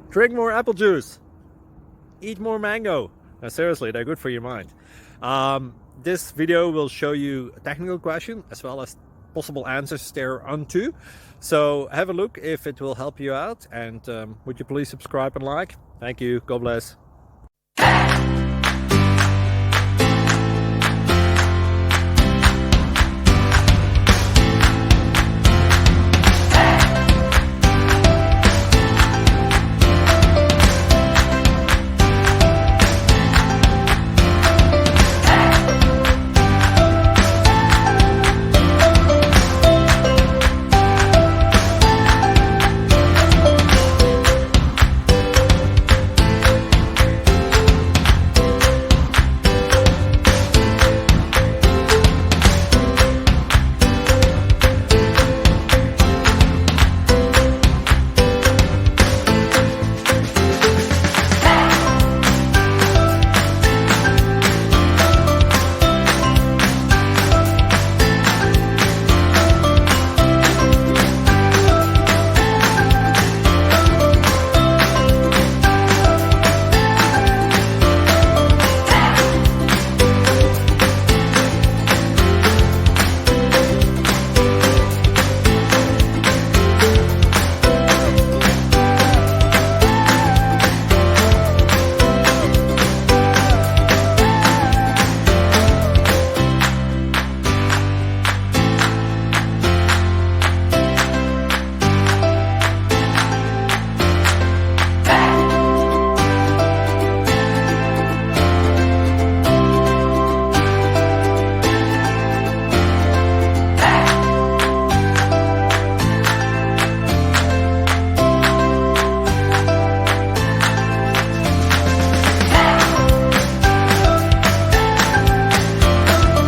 Drink more apple juice. Eat more mango. Now, seriously, they're good for your mind. This video will show you a technical question as well as possible answers thereunto. So have a look if it will help you out, and would you please subscribe and like? Thank you. God bless.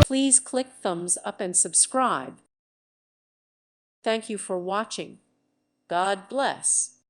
Please click thumbs up and subscribe. Thank you for watching. God bless.